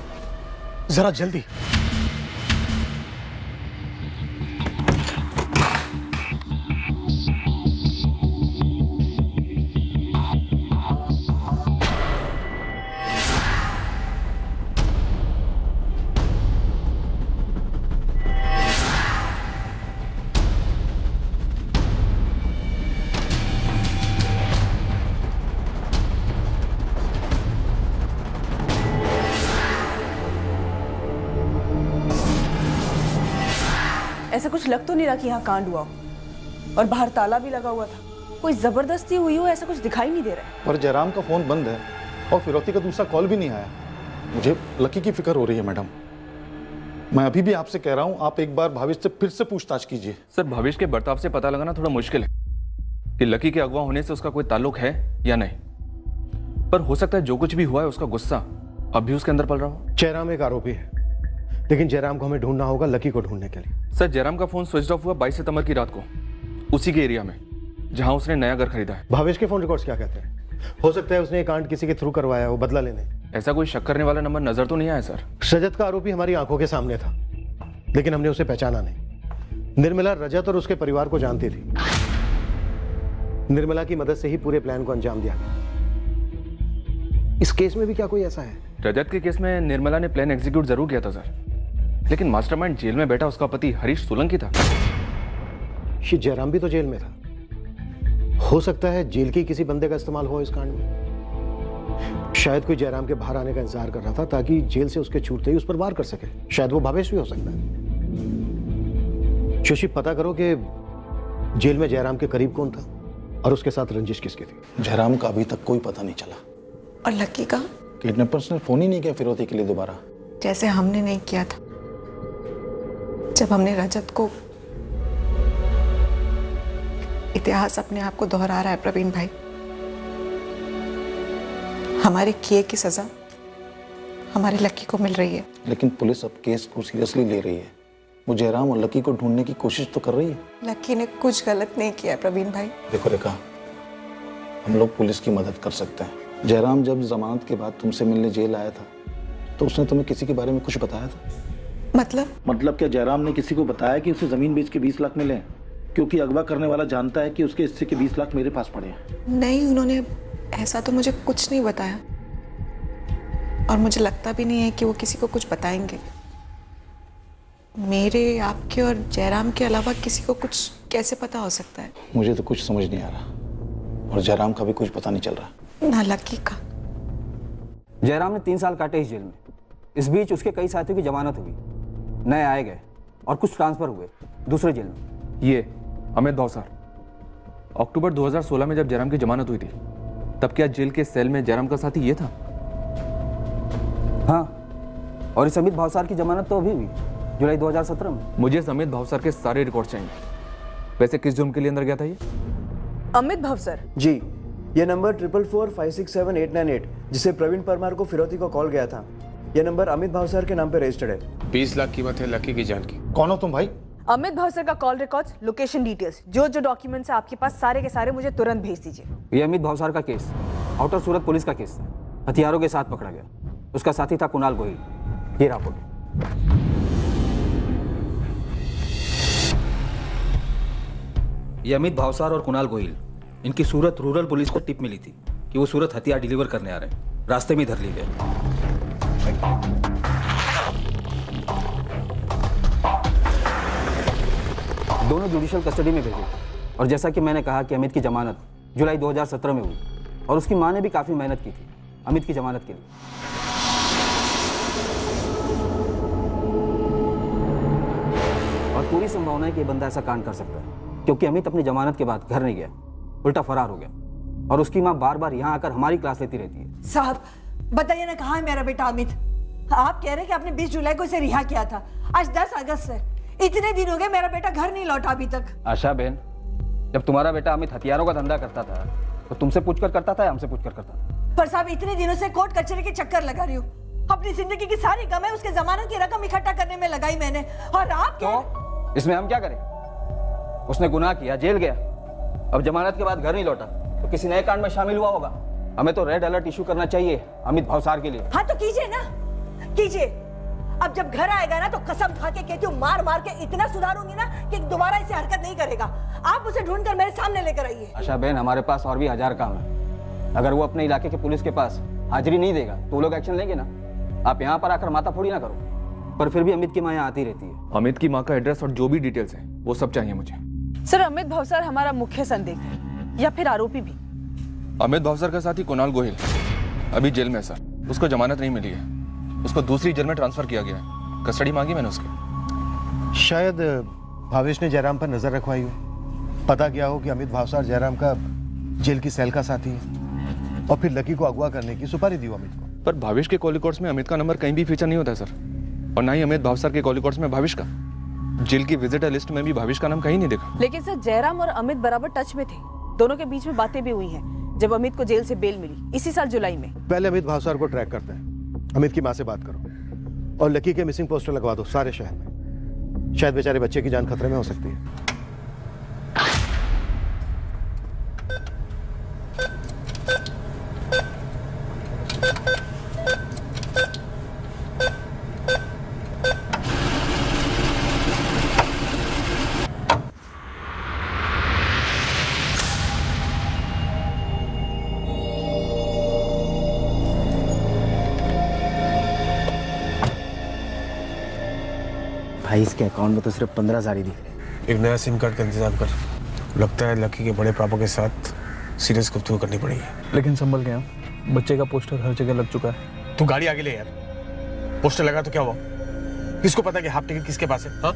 जरा जल्दी। ऐसा कुछ लग तो नहीं रहा कि यहाँ कांड हुआ हो, और बाहर ताला भी लगा हुआ था। कोई जबरदस्ती हुई हो ऐसा कुछ दिखाई नहीं दे रहा है। पर जयराम का फोन बंद है और फिरौती का दूसरा कॉल भी नहीं आया। मुझे लकी की फिक्र हो रही है मैडम। मैं अभी भी आपसे कह रहा हूँ, आप एक बार भावेश से फिर से पूछताछ कीजिए। सर, भावेश के बर्ताव से पता लगाना थोड़ा मुश्किल है कि लकी के अगवा होने से उसका कोई ताल्लुक है या नहीं, पर हो सकता है जो कुछ भी हुआ है उसका गुस्सा अब भी उसके अंदर पल रहा हो। जयराम एक आरोपी है, लेकिन जयराम को हमें ढूंढना होगा लकी को ढूंढने के लिए। सर, जयराम का फोन स्विच ऑफ हुआ 22 सितंबर की रात को, उसी के एरिया में जहां उसने नया घर खरीदा है। भावेश के फोन रिकॉर्ड्स क्या कहते हैं? हो सकता है उसने ये कांड किसी के थ्रू करवाया हो, बदला लेने। ऐसा कोई शक करने वाला नंबर नजर तो नहीं आया सर। रजत का आरोपी हमारी आंखों के सामने था, लेकिन हमने उसे पहचाना नहीं। निर्मला रजत और उसके परिवार को जानती थी। निर्मला की मदद से ही पूरे प्लान को अंजाम दिया गया। इस केस में भी क्या कोई ऐसा है? रजत के केस में निर्मला ने प्लान एग्जीक्यूट जरूर किया था सर, लेकिन मास्टरमाइंड जेल में बैठा उसका पति हरीश सोलंकी था। ये जयराम भी तो जेल में था। हो सकता है जेल के किसी बंदे का इस्तेमाल हो इस कांड में। शायद कोई जयराम के बाहर आने का इंतजार कर रहा था ताकि जेल से उसके छूटते ही उस पर वार कर सके। शायद वो भावेश भी हो सकता है। शशि, पता करो कि जेल में जयराम के करीब कौन था और उसके साथ रंजिश किसकी थी। जयराम का अभी तक कोई पता नहीं चला। और लकी का? किडनैपर्स ने फोन ही नहीं किया फिरौती के लिए दोबारा, जैसे हमने नहीं किया था जब हमने रजत को। इतिहास अपने आप को दोहरा रहा है प्रवीण भाई। हमारे किए की सजा हमारे लकी को मिल रही है। लेकिन पुलिस अब केस को सीरियसली ले रही है। वो जयराम और लकी को ढूंढने की कोशिश तो कर रही है। लकी ने कुछ गलत नहीं किया प्रवीण भाई। देखो रेखा, हम लोग पुलिस की मदद कर सकते हैं। जयराम जब जमानत के बाद तुमसे मिलने जेल आया था तो उसने तुम्हें किसी के बारे में कुछ बताया था? मतलब क्या जयराम ने किसी को बताया कि उसे जमीन बेच के 20 लाख मिले? क्योंकि अगवा करने वाला जानता है कि उसके हिस्से के 20 लाख मेरे पास पड़े हैं। नहीं, उन्होंने ऐसा तो मुझे कुछ नहीं बताया, और मुझे लगता भी नहीं है कि वो किसी को कुछ बताएंगे। मेरे, आपके और जयराम के अलावा किसी को कुछ कैसे पता हो सकता है? मुझे तो कुछ समझ नहीं आ रहा, और जयराम का भी कुछ पता नहीं चल रहा। ना लकी का। जयराम ने 3 साल काटे इस जेल में। इस बीच उसके कई साथियों की जमानत हुई, नए आए गए और कुछ ट्रांसफर हुए दूसरे जेल में। ये अमित भावसार, अक्टूबर 2016 में जब जयराम की जमानत हुई थी तब क्या जेल के सेल में जयराम का साथी ये था? हाँ, और इस अमित भावसार की जमानत तो अभी हुई, जुलाई 2017 में। मुझे इस अमित भावसार के सारे रिकॉर्ड चाहिए। वैसे किस जुर्म के लिए अंदर गया था ये? अमित भावसार जी, ये नंबर 44456788 जिसे प्रवीण परमार को फिरौती को कॉल गया था, ये नंबर अमित भावसार के नाम पे रजिस्टर्ड है। 20 लाख कीमत है लकी की जान की। कौन हो तुम भाई? अमित भावसार का कॉल रिकॉर्ड्स, लोकेशन डिटेल्स, जो जो डॉक्यूमेंट्स है आपके पास सारे के सारे मुझे तुरंत भेज दीजिए। ये अमित भावसार का केस आउटर सूरत पुलिस का केस था, हथियारों के साथ पकड़ा गया। उसका साथी था कुणाल गोहिल। ये रिपोर्ट। ये अमित भावसार और कुणाल गोहिल, इनकी सूरत रूरल पुलिस को टिप मिली थी कि वो सूरत हथियार डिलीवर करने आ रहे हैं। रास्ते में धर लिए गए। दोनों जुडिशियल कस्टडी में भेजे, और जैसा कि मैंने कहा कि अमित की जमानत जुलाई 2017 में हुई, और उसकी मां ने भी काफी मेहनत की थी अमित की जमानत के लिए। और पूरी संभावना है कि ये बंदा ऐसा कांड कर सकता है, क्योंकि अमित अपनी जमानत के बाद घर नहीं गया, उल्टा फरार हो गया, और उसकी मां बार बार यहाँ आकर हमारी क्लास लेती रहती है। साहब बताइए ना, कहाँ है मेरा बेटा अमित? आप कह रहे हैं कि आपने 20 जुलाई को इसे रिहा किया था, आज 10 अगस्त है, इतने दिन हो गए मेरा बेटा घर नहीं लौटा अभी तक। आशा बहन, जब तुम्हारा बेटा अमित हथियारों का धंधा करता था तो तुमसे पूछकर करता था या हमसे पूछकर करता था? पर साहब इतने दिनों से कोर्ट कचहरी के चक्कर लगा रही हूँ, अपनी जिंदगी की सारी कमाई उसके जमानत की रकम इकट्ठा करने में लगाई मैंने, और आप क्या? इसमें हम क्या करें? उसने गुनाह किया, जेल गया, अब जमानत के बाद घर नहीं लौटा तो किसी नए कांड में शामिल हुआ होगा। हमें तो रेड अलर्ट इशू करना चाहिए अमित भावसार के लिए। हाँ तो कीजिए ना, कीजिए। अब जब घर आएगा ना तो कसम खा के कहती हूँ, मार मार के इतना सुधारूंगी ना कि दोबारा इसे हरकत नहीं करेगा। आप उसे ढूंढकर मेरे सामने लेकर आइए। आशा बहन, हमारे पास और भी 1000 काम है। अगर वो अपने इलाके के पुलिस के पास हाजिरी नहीं देगा तो वो लोग एक्शन लेंगे ना। आप यहाँ पर आकर माथा फोड़ी ना करो। पर फिर भी अमित की माँ यहाँ आती रहती है। अमित की माँ का एड्रेस और जो भी डिटेल्स है वो सब चाहिए मुझे। सर, अमित भावसार हमारा मुख्य संदिग्ध है, या फिर आरोपी भी। अमित भावसार का साथी कुणाल गोहिल अभी जेल में है सर, उसको जमानत नहीं मिली है, उसको दूसरी जेल में ट्रांसफर किया गया है। कस्टडी मांगी मैंने उसकी। शायद भावेश ने जयराम पर नजर रखवाई हो, पता किया हो कि अमित भावसार जयराम का जेल की सेल का साथी है, और फिर लकी को अगवा करने की सुपारी दी हो अमित को। पर भावेश के कॉल रिकॉर्ड्स में अमित का नंबर कहीं भी फीचर नहीं होता है सर, और ना ही अमित भावसार के कॉल रिकॉर्ड्स में भावेश का। जेल की विजिटर लिस्ट में भी भावेश का नाम कहीं नहीं देखा। लेकिन सर जयराम और अमित बराबर टच में थे, दोनों के बीच में बातें भी हुई हैं जब अमित को जेल से बेल मिली इसी साल जुलाई में। पहले अमित भावसार को ट्रैक करते हैं, अमित की माँ से बात करो और लकी के मिसिंग पोस्टर लगवा दो सारे शहर में, शायद बेचारे बच्चे की जान खतरे में हो सकती है। भाई इसके अकाउंट में तो सिर्फ 15,000 ही दिख रहे। एक नया सिम कार्ड का इंतजाम कर, लगता है लकी के बड़े पापा के साथ सीरियस गुफ्तगू करनी पड़ेगी। लेकिन संभल गया, बच्चे का पोस्टर हर जगह लग चुका है। तू गाड़ी आगे ले यार, पोस्टर लगा तो क्या हुआ, किसको पता कि हाफ टिकट किसके पास है? हाँ?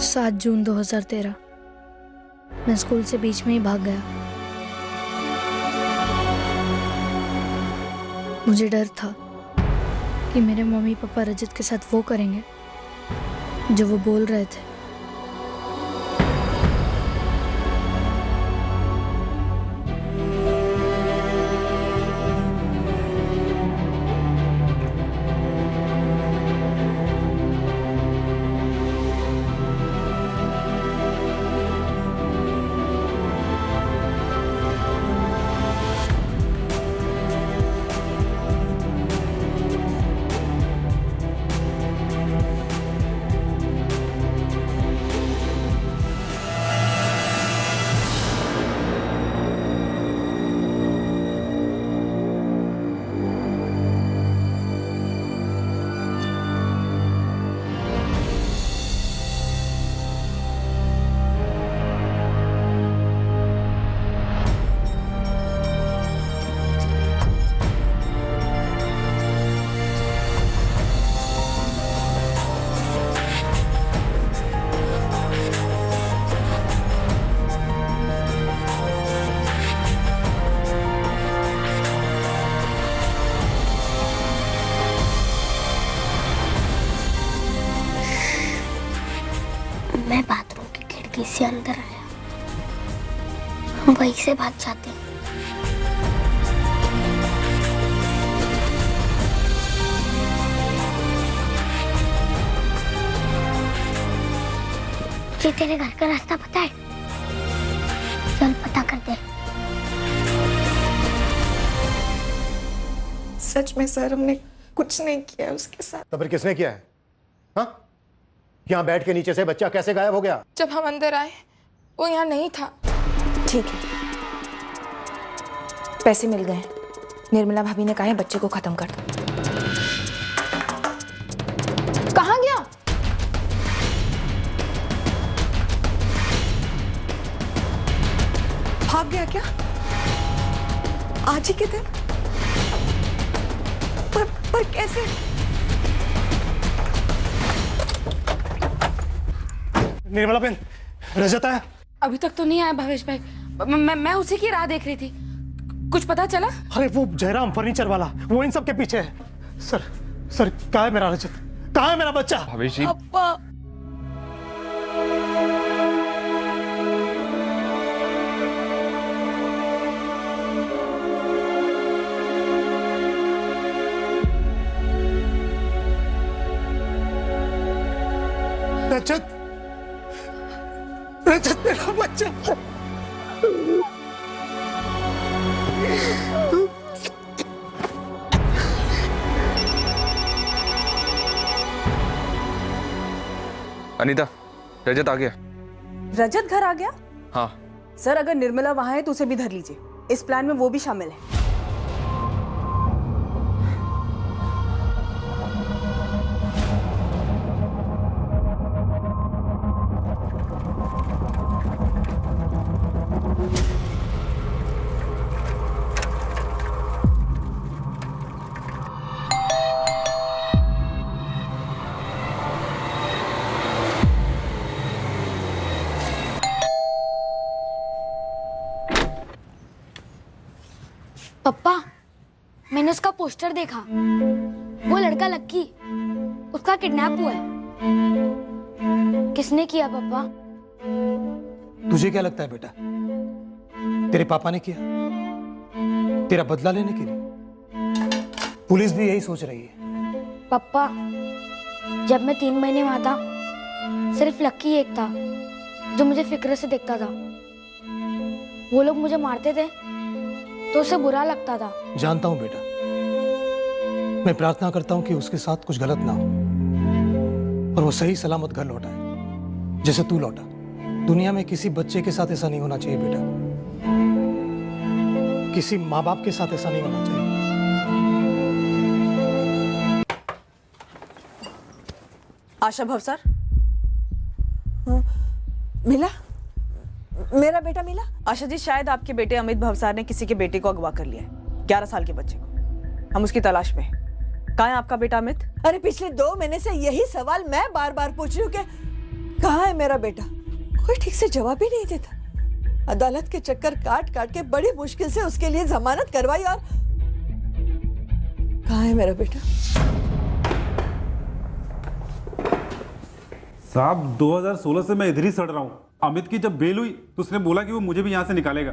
सात जून 2013 मैं स्कूल से बीच में ही भाग गया। मुझे डर था कि मेरे मम्मी पापा रजत के साथ वो करेंगे जो वो बोल रहे थे। मैं बाथरूम की खिड़की से अंदर आया, हम वहीं से भाग जाते हैं। तुझे तेरे घर का रास्ता पता है? चल पता करते हैं। सच में सर, हमने कुछ नहीं किया उसके साथ। तो फिर किसने किया है? हाँ? यहाँ बेड के नीचे से बच्चा कैसे गायब हो गया? जब हम अंदर आए वो यहाँ नहीं था। ठीक है, पैसे मिल गए। निर्मला भाभी ने कहा है बच्चे को खत्म कर दो। कहाँ गया? भाग गया क्या? आज ही के दिन? पर कैसे? निर्मला बहन, रजत आया? अभी तक तो नहीं आया भावेश भाई। मैं उसी की राह देख रही थी। कुछ पता चला? अरे वो जयराम फर्नीचर वाला, वो इन सब के पीछे है। सर कहाँ है मेरा रजत? कहाँ है मेरा बच्चा? भावेश जी, रजत, रजत मेरा बच्चा। अनीता, रजत आ गया। रजत घर आ गया? हाँ सर, अगर निर्मला वहां है तो उसे भी धर लीजिए, इस प्लान में वो भी शामिल है। पप्पा, मैंने उसका पोस्टर देखा। वो लड़का लक्की, उसका किडनैप हुआ है। किसने किया पापा? तुझे क्या लगता है बेटा, तेरे पापा ने किया? तेरा बदला लेने के लिए? पुलिस भी यही सोच रही है। पापा, जब मैं 3 महीने वहां था, सिर्फ लक्की एक था जो मुझे फिक्र से देखता था। वो लोग मुझे मारते थे तो उसे बुरा लगता था। जानता हूं बेटा, मैं प्रार्थना करता हूं कि उसके साथ कुछ गलत ना हो और वो सही सलामत घर लौटा है, जैसे तू लौटा। दुनिया में किसी बच्चे के साथ ऐसा नहीं होना चाहिए बेटा, किसी माँ बाप के साथ ऐसा नहीं होना चाहिए। आशा भवसार, मिला? मेरा बेटा मिला? आशा जी, शायद आपके बेटे अमित भवसार ने किसी के बेटे को अगवा कर लिया है, 11 साल के बच्चे को। हम उसकी तलाश में हैं। कहाँ है आपका बेटा अमित? अरे पिछले 2 महीने से यही सवाल मैं बार बार पूछ रही हूँ कि कहाँ है मेरा बेटा। कोई ठीक से जवाब ही नहीं देता। अदालत के चक्कर काट काट के बड़ी मुश्किल से उसके लिए जमानत करवाई, और कहाँ है मेरा बेटा? साहब 2016 से मैं इधर ही सड़ रहा हूँ। अमित की जब बेल हुई तो उसने बोला कि वो मुझे भी यहाँ से निकालेगा,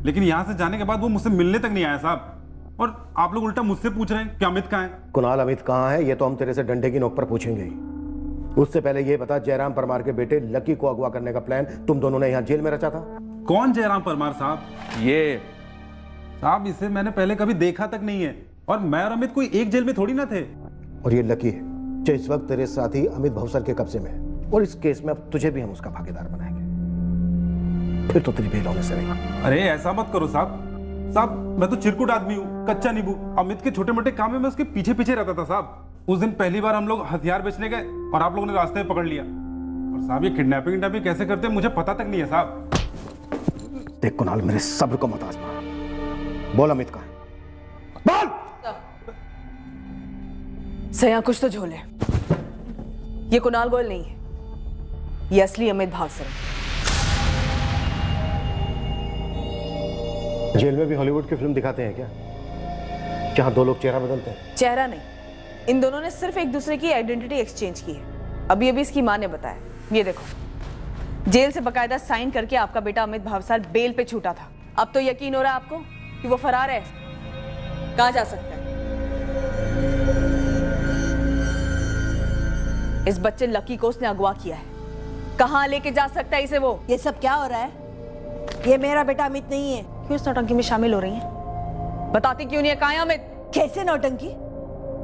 लेकिन यहाँ से जाने के बाद वो मुझसे मिलने तक नहीं आया साहब। और आप लोग उल्टा मुझसे पूछ रहे हैं कि अमित कहाँ है। कुणाल, अमित कहाँ है ये तो हम तेरे से डंडे की नोक पर पूछेंगे ही। उससे पहले ये बता, जयराम परमार के बेटे लकी को अगवा करने का प्लान तुम दोनों ने यहाँ जेल में रचा था? कौन जयराम परमार साहब? ये साहब, इसे मैंने पहले कभी देखा तक नहीं है, और मैं और अमित कोई एक जेल में थोड़ी ना थे। और ये लकी है जो इस वक्त तेरे साथी अमित भवसार के कब्जे में है, और इस केस में अब तुझे भी हम उसका भागीदार बनाएंगे। फिर तो तेरी बेल होने से नहीं। अरे ऐसा मत करो साहब। साहब, मैं तो चिरकुट आदमी हूँ, कच्चा नींबू। अमित के छोटे मोटे काम में मैं उसके पीछे पीछे रहता था साहब। उस दिन पहली बार हम लोग हथियार बेचने गए और आप लोगों ने रास्ते में पकड़ लिया। और साहब, ये किडनैपिंग कैसे करते हैं मुझे पता तक नहीं है साहब। देख कुणाल, मेरे सब्र को मत आजमा। बोल अमित कहाँ है? बोल। सया, कुछ तो झोल है। ये कुणाल गोयल नहीं है, ये असली अमित भावसर है। जेल में भी हॉलीवुड की फिल्म दिखाते हैं क्या, जहां 2 लोग चेहरा बदलते हैं? चेहरा नहीं, इन दोनों ने सिर्फ एक दूसरे की आइडेंटिटी एक्सचेंज की है। अभी अभी इसकी मां ने बताया। ये देखो, जेल से बकायदा साइन करके आपका बेटा अमित भावसार बेल पे छूटा था। अब तो यकीन हो रहा है आपको कि वो फरार है। कहां जा सकता है? इस बच्चे लकी को उसने अगवा किया है। कहां लेके जा सकता है इसे वो? ये सब क्या हो रहा है? ये मेरा बेटा अमित नहीं है। क्यों इस नौटंकी में शामिल हो रही हैं? बताती क्यों नहीं है? कहां है अमित? कैसे नौटंकी?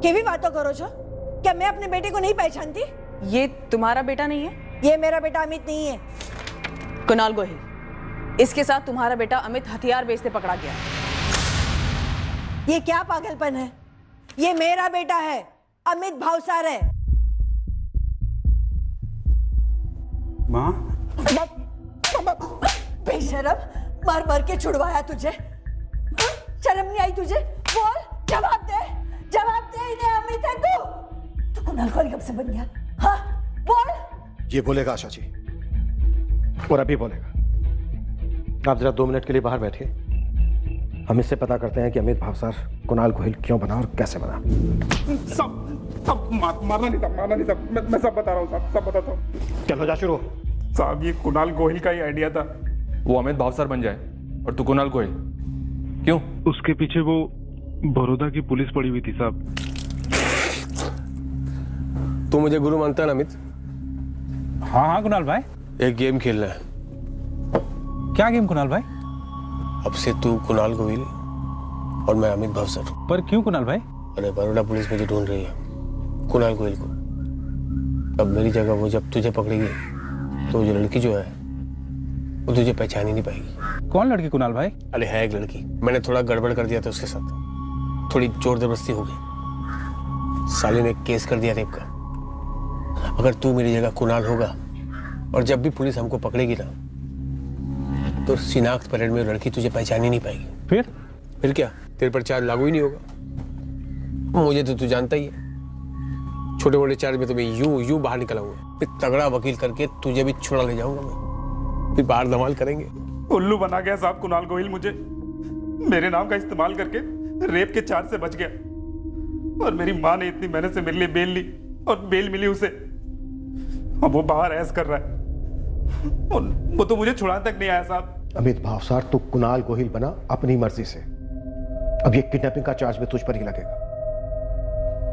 केवी बातों करो जो? क्या मैं अपने बेटे को नहीं पहचानती? ये तुम्हारा बेटा नहीं है? ये मेरा बेटा अमित नहीं है। कुणाल गोहिल, इसके साथ तुम्हारा बेटा अमित हथियार बेचते पकड़ा गया। ये क्या पागलपन है? ये मेरा बेटा है, अमित भावसार है। माँ? बेशरम, मार मार के छुड़वाया तुझे। शर्म नहीं आई तुझे? बोल, जवाब दे, जवाब दे। इन्हें अमित है तू कुणाल गोयल कब से बन गया? हाँ बोल। ये बोलेगा आशा जी, और अभी बोलेगा। आप जरा 2 मिनट के लिए बाहर बैठिए, हम इससे पता करते हैं कि अमित भावसार कुणाल गोहिल क्यों बना और कैसे बना। सब मारना नहीं था, मारना नहीं था। मैं सब बता रहा हूँ साहब, सब बताता हूँ। चलो जा शुरू। साहब, ये कुणाल गोहिल का ही आइडिया था। वो अमित भावसार बन जाए और तू कुणाल गोहिल। क्यों? उसके पीछे वो बड़ौदा की पुलिस पड़ी हुई थी साहब। तू मुझे गुरु मानता है ना अमित? हाँ हाँ कुणाल भाई। एक गेम खेलना है। क्या गेम कुणाल भाई? अब से तू कुणाल गोहिल और मैं अमित भावसर। पर क्यों कुणाल भाई? अरे बड़ौदा पुलिस मुझे ढूंढ रही है, कुणाल गोहिल को। अब मेरी जगह वो जब तुझे पकड़ेगी तो वो जो लड़की जो है वो तुझे पहचान ही नहीं पाएगी। कौन लड़की कुणाल भाई? अरे है एक लड़की, मैंने थोड़ा गड़बड़ कर दिया था उसके साथ, थोड़ी जोर जबरदस्ती हो गई। साले ने केस कर दिया रेप का। अगर तू मेरी जगह कुणाल होगा और जब भी पुलिस हमको पकड़ेगी ना तो शिनाख्त परेड में लड़की तुझे पहचान ही नहीं पाएगी। फिर क्या, तेरे पर चार्ज लागू ही नहीं होगा। मुझे तो तू जानता ही है, छोटे मोटे चार्ज में तो मैं यूं बाहर निकला हूँ। फिर तगड़ा वकील करके तुझे भी छुड़ा ले जाऊंगा मैं, फिर बाहर धमाल करेंगे। उल्लू बना गया साहब कुणाल गोहिल मुझे। मेरे नाम का इस्तेमाल करके रेप के चार्ज से बच गया और मेरी माँ ने इतनी मेहनत से मेरे लिए बेल ली और बेल मिली उसे। अब वो बाहर ऐश कर रहा है और वो तो मुझे छुड़ाने तक नहीं आया साहब। अमित भावसार, तू कुणाल गोहिल बना अपनी मर्जी से। अब ये किडनैपिंग का चार्ज भी तुझ पर ही लगेगा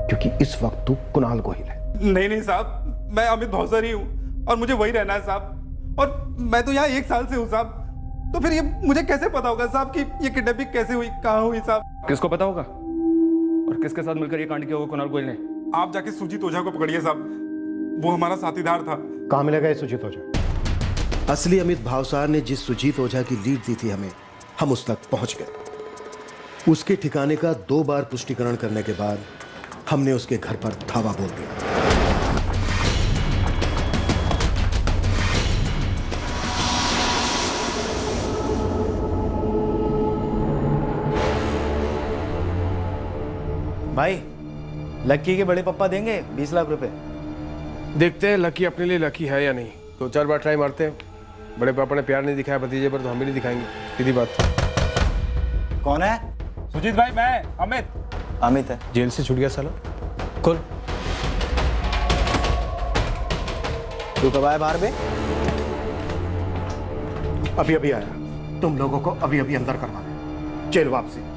क्योंकि इस वक्त तू कुणाल गोहिल है। नहीं साहब, मैं अमित भावसर ही हूँ और मुझे वही रहना है साहब। और मैं तो यहाँ 1 साल से हूँ साहब, तो फिर ये मुझे कैसे पता होगा साहब कि ये किडनैपिंग कैसे हुई, कहाँ हुई साहब? किसको पता होगा और किसके साथ मिलकर ये कांड किया होगा कुणाल गोहिल ने? आप जाके सुजीत ओझा को पकड़िए साहब, वो हमारा साथीदार था। कहाँ मिलेगा ये सुजीत ओझा? असली अमित भावसार ने जिस सुजीत ओझा की लीड दी थी हमें, हम उस तक पहुंच गए। उसके ठिकाने का 2 बार पुष्टिकरण करने के बाद हमने उसके घर पर धावा बोल दिया। भाई, लक्की के बड़े पापा देंगे 20 लाख रुपए। देखते हैं लकी अपने लिए लकी है या नहीं। 2-4 बार ट्राई मारते हैं। बड़े पापा ने प्यार नहीं दिखाया भतीजे पर, तो हम भी नहीं दिखाएंगे। सीधी बात। कौन है? सुजीत भाई, मैं अमित। अमित है। जेल से छूट गया साला। खोल। तू कब आया बाहर में? अभी अभी आया। तुम लोगों को अभी अभी अंदर करवा दे। जेल वापसी।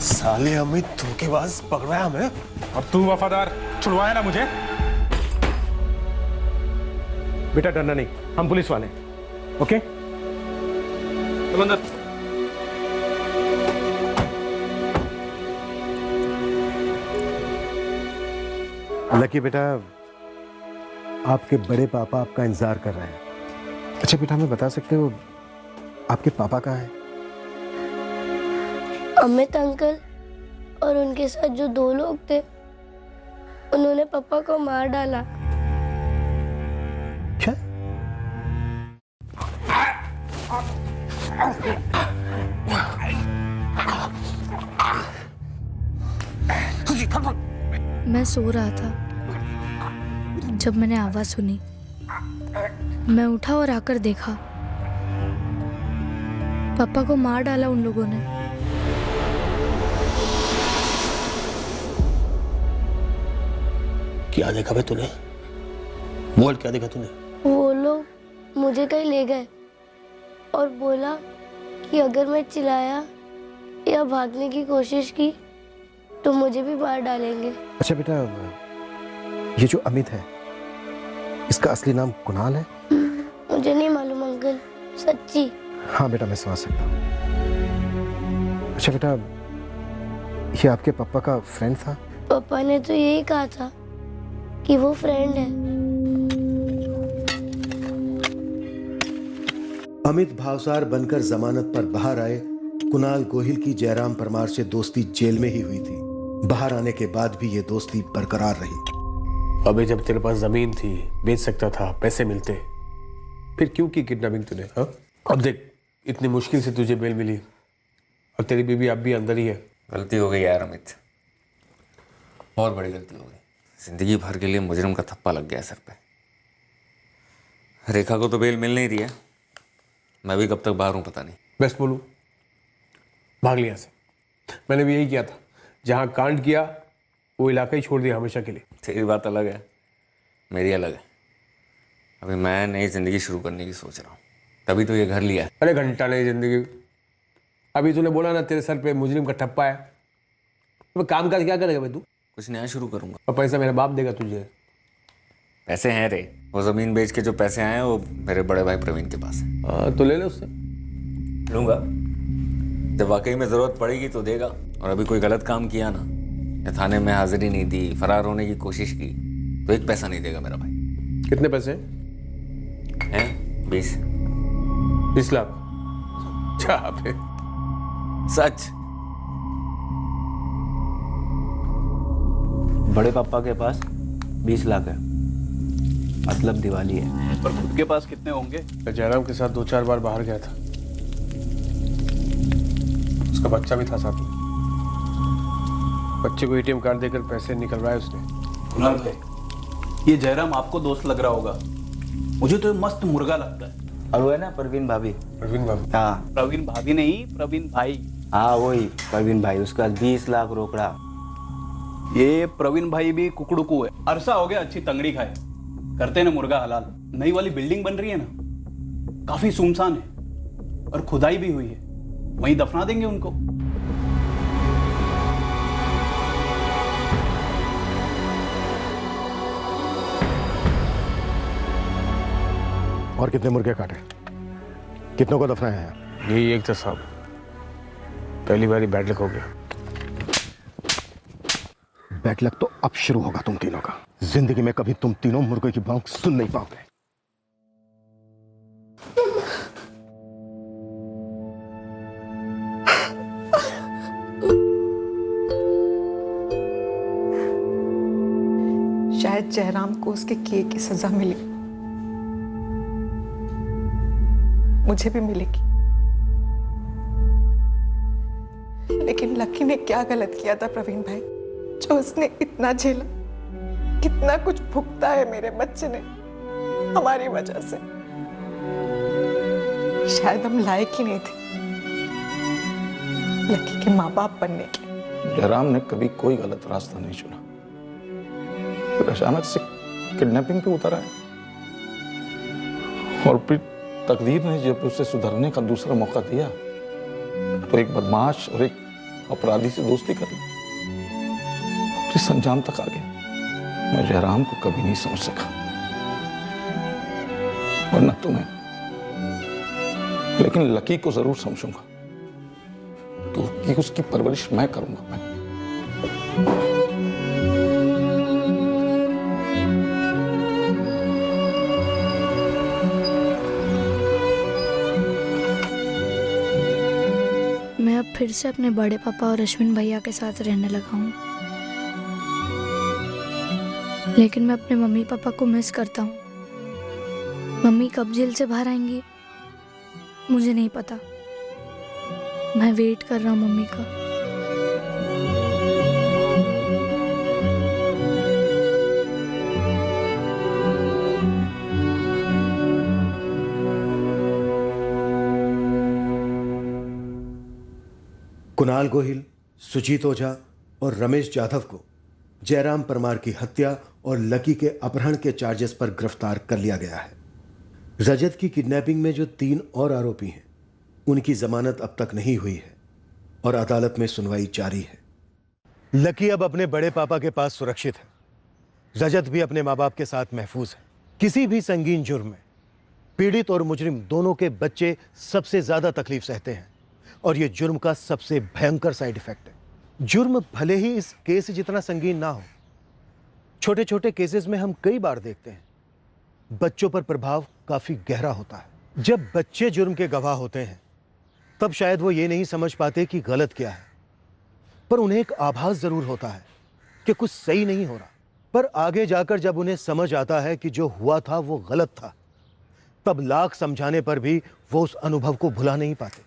साले अमित धोखेबाज पकड़वाया हमें। अब तू वफादार, छुड़वाया ना मुझे। बेटा डरना नहीं, हम पुलिस वाले हैं। ओके? चलो अंदर। लकी बेटा, आपके बड़े पापा आपका इंतजार कर रहे हैं। अच्छा बेटा, हमें बता सकते हो आपके पापा कहाँ हैं? अमित अंकल और उनके साथ जो 2 लोग थे उन्होंने पापा को मार डाला। क्या? मैं सो रहा था जब मैंने आवाज सुनी। मैं उठा और आकर देखा पापा को मार डाला उन लोगों ने। क्या देखा भाई तूने? बोल, क्या देखा तूने? वो लोग मुझे कहीं ले गए और बोला कि अगर मैं चिल्लाया या भागने की कोशिश की तो मुझे भी मार डालेंगे। अच्छा बेटा, ये जो अमित है इसका असली नाम कुणाल है? मुझे नहीं मालूम अंकल, सच्ची। हाँ बेटा, मैं समझ सकता हूँ। अच्छा बेटा, ये आपके पापा का फ्रेंड था? पापा ने तो यही कहा था कि वो फ्रेंड है। अमित भावसार बनकर जमानत पर बाहर आए कुणाल गोहिल की जयराम परमार से दोस्ती जेल में ही हुई थी। बाहर आने के बाद भी ये दोस्ती बरकरार रही। अबे जब तेरे पास जमीन थी, बेच सकता था, पैसे मिलते, फिर क्यों की किडनैपिंग तूने? हाँ, अब देख, इतनी मुश्किल से तुझे बेल मिली और तेरी बीवी अब भी अंदर ही है। गलती हो गई यार अमित, बहुत बड़ी गलती हो गई। जिंदगी भर के लिए मुजरिम का थप्पा लग गया सर पे। रेखा को तो बेल मिल नहीं रही है, मैं भी कब तक बाहर हूँ पता नहीं। बेस्ट बोलूं, भाग लिया से। मैंने भी यही किया था, जहां कांड किया वो इलाका ही छोड़ दिया हमेशा के लिए। तेरी बात अलग है, मेरी अलग है। अभी मैं नई जिंदगी शुरू करने की सोच रहा हूँ, तभी तो ये घर लिया है। अरे घंटा नई जिंदगी, अभी तूने बोला ना तेरे सर पे मुजरिम का ठप्पा है, तो काम काज क्या करेगा भाई तू? कुछ नया शुरू करूंगा। और पैसा मेरा बाप देगा तुझे। पैसे हैं रे, वो जमीन बेच के जो पैसे आए हैं वो मेरे बड़े भाई प्रवीण के पास है। तो ले ले उससे। लूंगा, जब वाकई में जरूरत पड़ेगी तो देगा। और अभी कोई गलत काम किया ना, या थाने में हाजिरी नहीं दी, फरार होने की कोशिश की, तो एक पैसा नहीं देगा मेरा भाई। कितने पैसे हैं? 20 लाख। सच? बड़े पापा के पास 20 लाख है, मतलब दिवाली है। पर खुद के पास कितने होंगे? जयराम के साथ 2-4 बार बाहर गया था, उसका बच्चा भी था साथ में। बच्चे को एटीएम कार्ड देकर पैसे निकलवाए उसने। कुणाल भाई, ये जयराम आपको दोस्त लग रहा होगा, मुझे तो ये मस्त मुर्गा लगता है। और वो है ना प्रवीण भाभी। प्रवीण भाभी? हाँ। प्रवीण भाभी नहीं, प्रवीण भाई। हाँ वही प्रवीण भाई, उसका 20 लाख रोकड़ा। ये प्रवीण भाई भी कुकड़ुकू है, अरसा हो गया अच्छी तंगड़ी खाए, करते ना मुर्गा हलाल। नई वाली बिल्डिंग बन रही है ना, काफी सुनसान है और खुदाई भी हुई है, वहीं दफना देंगे उनको। और कितने मुर्गे काटे, कितनों को दफनाया है? यही एक था साहब, पहली बार ही बैड लक हो गया। बैड लक तो अब शुरू होगा तुम तीनों का। जिंदगी में कभी तुम तीनों मुर्गे की भौंक सुन नहीं पाओगे। शायद जयराम को उसके किए की सजा मिली, मुझे भी मिलेगी। लेकिन लकी ने क्या गलत किया था प्रवीण भाई, जो उसने इतना झेला, कितना कुछ भुगता है मेरे बच्चे ने हमारी वजह से। शायद हम लायक ही नहीं थे लकी के माँ बाप बनने के। जयराम ने कभी कोई गलत रास्ता नहीं चुना, फिर अचानक से किडनैपिंग पे उतर आया, और फिर तकदीर ने जब उसे सुधरने का दूसरा मौका दिया तो एक बदमाश और एक अपराधी से दोस्ती कर ली, इस अंजाम तक आ गया। मैं जयराम को कभी नहीं समझ सका, वरना तुम्हें, लेकिन लकी को जरूर समझूंगा, क्योंकि उसकी परवरिश मैं करूंगा। मैं अब फिर से अपने बड़े पापा और अश्विन भैया के साथ रहने लगा हूँ, लेकिन मैं अपने मम्मी पापा को मिस करता हूँ। मम्मी कब जेल से बाहर आएंगी मुझे नहीं पता, मैं वेट कर रहा हूँ मम्मी का। कुणाल गोहिल, सुजीत ओझा और रमेश जाधव को जयराम परमार की हत्या और लकी के अपहरण के चार्जेस पर गिरफ्तार कर लिया गया है। रजत की किडनैपिंग में जो 3 और आरोपी हैं, उनकी जमानत अब तक नहीं हुई है और अदालत में सुनवाई जारी है। लकी अब अपने बड़े पापा के पास सुरक्षित है। रजत भी अपने माँ बाप के साथ महफूज है। किसी भी संगीन जुर्म में पीड़ित और मुजरिम दोनों के बच्चे सबसे ज्यादा तकलीफ सहते हैं, और यह जुर्म का सबसे भयंकर साइड इफेक्ट है। जुर्म भले ही इस केस जितना संगीन ना हो, छोटे छोटे केसेस में हम कई बार देखते हैं बच्चों पर प्रभाव काफी गहरा होता है। जब बच्चे जुर्म के गवाह होते हैं तब शायद वो ये नहीं समझ पाते कि गलत क्या है, पर उन्हें एक आभास जरूर होता है कि कुछ सही नहीं हो रहा। पर आगे जाकर जब उन्हें समझ आता है कि जो हुआ था वो गलत था, तब लाख समझाने पर भी वो उस अनुभव को भुला नहीं पाते,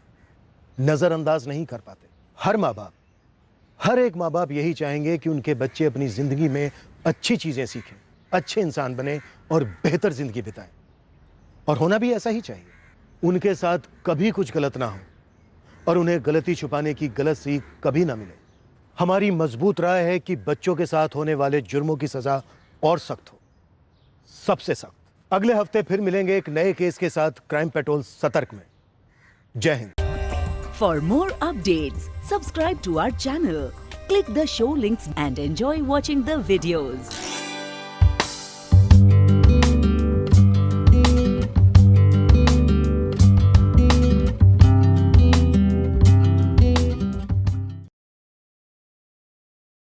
नजरअंदाज नहीं कर पाते। हर एक माँ बाप यही चाहेंगे कि उनके बच्चे अपनी जिंदगी में अच्छी चीजें सीखें, अच्छे इंसान बने और बेहतर जिंदगी बिताएं, और होना भी ऐसा ही चाहिए। उनके साथ कभी कुछ गलत ना हो और उन्हें गलती छुपाने की गलत सीख कभी ना मिले। हमारी मजबूत राय है कि बच्चों के साथ होने वाले जुर्मों की सजा और सख्त हो, सबसे सख्त। अगले हफ्ते फिर मिलेंगे एक नए केस के साथ क्राइम पेट्रोल सतर्क में। जय Hind. For more updates, subscribe to our channel, click the show links and enjoy watching the videos.